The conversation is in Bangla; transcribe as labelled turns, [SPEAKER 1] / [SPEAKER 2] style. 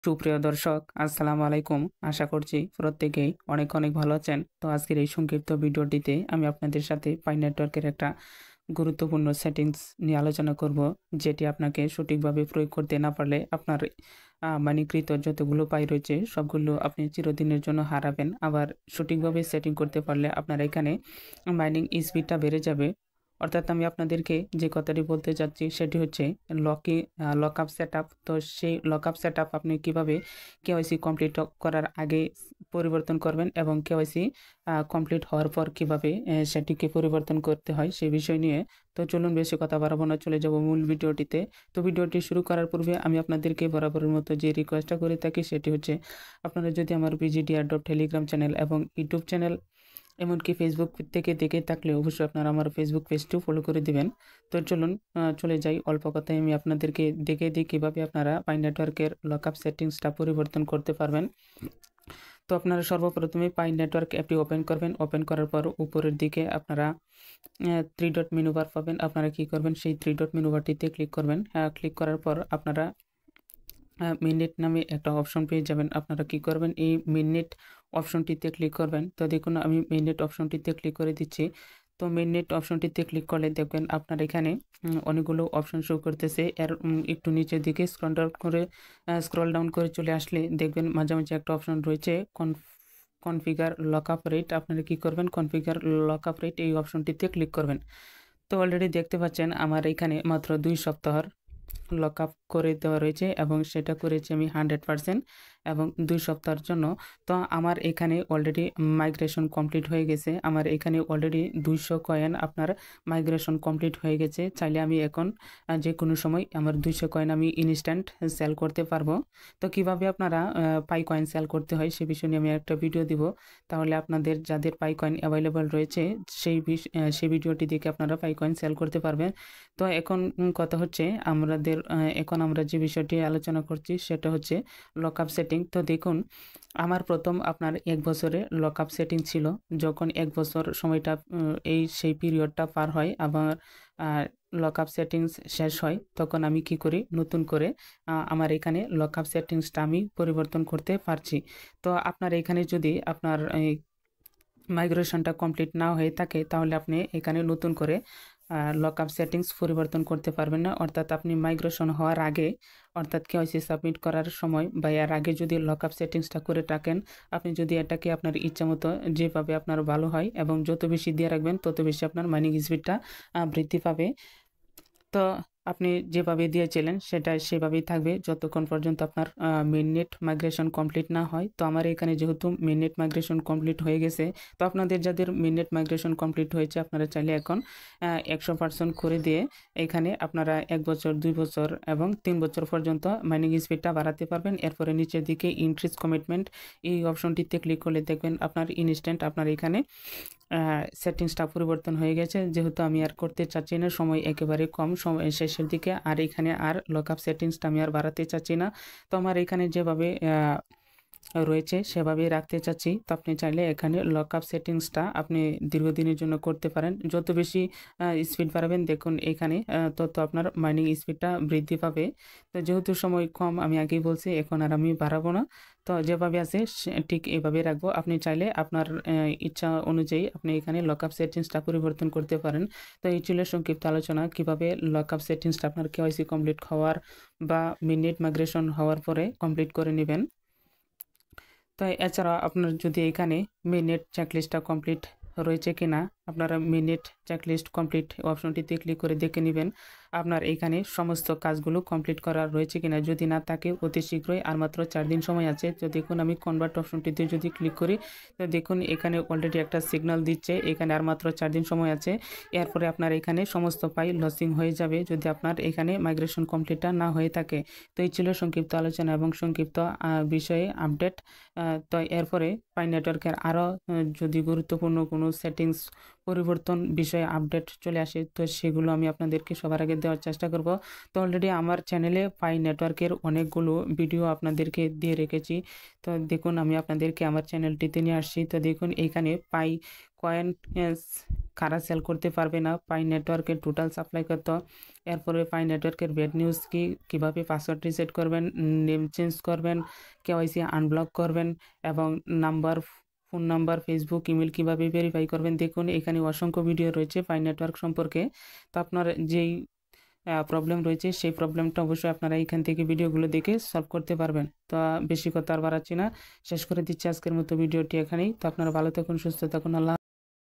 [SPEAKER 1] সুপ্রিয় দর্শক, আসসালামু আলাইকুম। আশা করছি প্রত্যেকেই অনেক অনেক ভালো আছেন। তো আজকের এই সংক্ষিপ্ত ভিডিওটিতে আমি আপনাদের সাথে পাই নেটওয়ার্কের একটা গুরুত্বপূর্ণ সেটিংস নিয়ে আলোচনা করব, যেটি আপনাকে সঠিকভাবে প্রয়োগ করতে না পারলে আপনার মানিকৃত যতগুলো পাই রয়েছে সবগুলো আপনি চিরদিনের জন্য হারাবেন। আবার সঠিকভাবে সেটিং করতে পারলে আপনার এখানে মাইনিং স্পিডটা বেড়ে যাবে। অর্থাৎ আমি আপনাদেরকে যে কথাটি বলতে চাচ্ছি সেটি হচ্ছে লকআপ সেটআপ। তো সেই লকআপ সেটআপ আপনি কিভাবে কেওয়াইসি কমপ্লিট করার আগে পরিবর্তন করবেন এবং কেওয়াইসি কমপ্লিট হওয়ার পর কিভাবে সেটিকে পরিবর্তন করতে হয় সেই বিষয় নিয়ে। তো চলুন বেশি কথা বাড়াবো না, চলে যাব মূল ভিডিওটিতে। তো ভিডিওটি শুরু করার পূর্বে আমি আপনাদেরকে বরাবরের মতো যে রিকোয়েস্টটা করে থাকি সেটি হচ্ছে, আপনারা যদি আমার BGDR.টেলিগ্রাম চ্যানেল এবং ইউটিউব চ্যানেল এমনকি ফেসবুক থেকে দেখে থাকলে অবশ্যই আপনারা আমার ফেসবুক পেজটিও ফলো করে দিবেন। তো চলুন চলে যাই। অল্প কথায় আমি আপনাদেরকে দেখে দিই কীভাবে আপনারা পাই নেটওয়ার্কের লকআপ সেটিংসটা পরিবর্তন করতে পারবেন। তো আপনারা সর্বপ্রথমে পাই নেটওয়ার্ক অ্যাপটি ওপেন করবেন। ওপেন করার পর উপরের দিকে আপনারা 3 ডট মেনু বার পাবেন। আপনারা কী করবেন, সেই 3 ডট মেনু বারটিতে ক্লিক করবেন। ক্লিক করার পর আপনারা মিনিট নামে একটা অপশন পেয়ে যাবেন। আপনারা কি করবেন, এই মিনিট অপশনটিতে ক্লিক করবেন। তো দেখুন আমি মিনিট অপশনটিতে ক্লিক করে দিচ্ছি। তো মিনিট অপশনটিতে ক্লিক করলে দেখবেন আপনার এখানে অনেকগুলো অপশন শো করতেছে। এর একটু নিচের দিকে স্ক্রল ডাউন করে চলে আসলে দেখবেন মাঝামাঝি একটা অপশন রয়েছে কনফিগার লকআপ রেট। আপনারা কি করবেন, কনফিগার লকআপ রেট এই অপশনটিতে ক্লিক করবেন। তো অলরেডি দেখতে পাচ্ছেন আমার এখানে মাত্র 2 সপ্তাহের লকআপ করে দেওয়া রয়েছে এবং সেটা করেছি আমি 100% এবং 2 সপ্তাহের জন্য। তো আমার এখানে অলরেডি মাইগ্রেশন কমপ্লিট হয়ে গেছে। আমার এখানে অলরেডি 200 কয়েন আপনার মাইগ্রেশন কমপ্লিট হয়ে গেছে। চাইলে আমি এখন যে কোনো সময় আমার 200 কয়েন আমি ইনস্ট্যান্ট সেল করতে পারবো। তো কিভাবে আপনারা পাই কয়েন সেল করতে হয় সে বিষয় নিয়ে আমি একটা ভিডিও দিব। তাহলে আপনাদের যাদের পাই কয়েন অ্যাভেলেবল রয়েছে সেই ভিডিওটি দেখে আপনারা পাই কয়েন সেল করতে পারবেন। তো এখন কথা হচ্ছে এখন আমরা যে বিষয়টি আলোচনা করছি সেটা হচ্ছে লকআপ সেটিং। তো দেখুন আমার প্রথম আপনার 1 বছরে লকআপ সেটিং ছিল। যখন 1 বছর সময়টা সেই পিরিয়ডটা পার হয় আবার লকআপ সেটিংস শেষ হয়, তখন আমি কি করি, নতুন করে আমার এখানে লকআপ সেটিংসটা আমি পরিবর্তন করতে পারছি। তো আপনার এখানে যদি আপনার মাইগ্রেশনটা কমপ্লিট না হয়ে থাকে তাহলে আপনি এখানে নতুন করে লকআপ সেটিংস পরিবর্তন করতে পারবেন না। অর্থাৎ আপনি মাইগ্রেশন হওয়ার আগে, অর্থাৎ কেওয়াইসি সাবমিট করার সময় বা এর আগে যদি লকআপ সেটিংসটা করে থাকেন, আপনি যদি এটাকে আপনার ইচ্ছা মতো যেভাবে আপনার ভালো হয় এবং যত বেশি দিয়ে রাখবেন তত বেশি আপনার মাইনিং স্পিডটা বৃদ্ধি পাবে। তো আপনি যেভাবে দিয়েছিলেন সেটা সেভাবেই থাকবে যতক্ষণ পর্যন্ত আপনার মিনিট মাইগ্রেশন কমপ্লিট না হয়। তো আমার এখানে যেহেতু মিনিট মাইগ্রেশন কমপ্লিট হয়ে গেছে, তো আপনাদের যাদের মিনিট মাইগ্রেশন কমপ্লিট হয়েছে আপনারা চাইলে এখন 100% করে দিয়ে এখানে আপনারা 1 বছর, 2 বছর এবং 3 বছর পর্যন্ত মাইনিং স্পিডটা বাড়াতে পারবেন। এরপরে নিচের দিকে ইনক্রিজ কমিটমেন্ট এই অপশনটিতে ক্লিক করলে দেখবেন আপনার ইনস্ট্যান্ট আপনার এখানে সেটিংসটা পরিবর্তন হয়ে গেছে। যেহেতু আমি আর করতে চাচ্ছি না, সময় একেবারে কম, সময় শেষের দিকে, আর এখানে আর লকআপ সেটিংসটা আমি আর বাড়াতে চাচ্ছি না। তো আমার এখানে যেভাবে রয়েছে সেভাবেই রাখতে চাচ্ছি। তো আপনি চাইলে এখানে লকআপ সেটিংসটা আপনি দীর্ঘদিনের জন্য করতে পারেন। যত বেশি স্পিড বাড়াবেন দেখুন এখানে তত আপনার মাইনিং স্পিডটা বৃদ্ধি পাবে। তো যেহেতু সময় কম, আমি আগেই বলছি, এখন আর আমি বাড়াবো না। তো যেভাবে আছে ঠিক এভাবে রাখবো। আপনি চাইলে আপনার ইচ্ছা অনুযায়ী আপনি এখানে লকআপ সেটিংসটা পরিবর্তন করতে পারেন। তো এই ছিল সংক্ষিপ্ত আলোচনা কিভাবে লকআপ সেটিংসটা আপনার কেওয়াইসি কমপ্লিট হওয়ার বা মিনিট মাইগ্রেশন হওয়ার পরে কমপ্লিট করে নেবেন। তো এছাড়া আপনার যদি এখানে মিনিট চেকলিস্টটা কমপ্লিট রয়েছে কিনা, আপনারা মিনিট চেকলিস্ট কমপ্লিট অপশনটিতে ক্লিক করে দেখে নেবেন আপনার এখানে সমস্ত কাজগুলো কমপ্লিট করা রয়েছে কিনা। যদি না থাকে অতি শীঘ্রই, আর মাত্র 4 দিন সময় আছে। তো দেখুন আমি কনভার্ট অপশনটিতে যদি ক্লিক করি তো দেখুন এখানে অলরেডি একটা সিগন্যাল দিচ্ছে এখানে আর মাত্র 4 দিন সময় আছে। এরপরে আপনার এখানে সমস্ত পাই লসিং হয়ে যাবে যদি আপনার এখানে মাইগ্রেশন কমপ্লিটটা না হয়ে থাকে। তো এই ছিল সংক্ষিপ্ত আলোচনা এবং সংক্ষিপ্ত বিষয়ে আপডেট। তো এরপরে পাই নেটওয়ার্কের আরও যদি গুরুত্বপূর্ণ কোনো সেটিংস পরিবর্তন বিষয়ে আপডেট চলে আসে তো সেগুলো আমি আপনাদেরকে সবার আগে দেওয়ার চেষ্টা করব। তো অলরেডি আমার চ্যানেলে পাই নেটওয়ার্কের অনেকগুলো ভিডিও আপনাদেরকে দিয়ে রেখেছি। তো দেখুন আমি আপনাদেরকে আমার চ্যানেলটিতে নিয়ে আসছি। তো দেখুন এইখানে পাই কয়েন কারা সেল করতে পারবে না, পাই নেটওয়ার্কের টোটাল সাপ্লাই কত, এরপরে পাই নেটওয়ার্কের ব্যাড নিউজ কি, কীভাবে পাসওয়ার্ড রিসেট করবেন, নেম চেঞ্জ করবেন, কেওয়াইসি আনব্লক করবেন এবং ফোন নাম্বার, ফেসবুক, ইমেল কীভাবে ভেরিফাই করবেন। দেখুন এখানে অসংখ্য ভিডিও রয়েছে পাই নেটওয়ার্ক সম্পর্কে। তো আপনার যেই প্রবলেম রয়েছে সেই প্রবলেমটা অবশ্যই আপনারা এখান থেকে ভিডিওগুলো দেখে সলভ করতে পারবেন। তো বেশি কথা আর বাড়াচ্ছি না, শেষ করে দিচ্ছি আজকের মতো ভিডিওটি এখানেই। তো আপনারা ভালো থাকুন, সুস্থ থাকুন, আল্লাহ।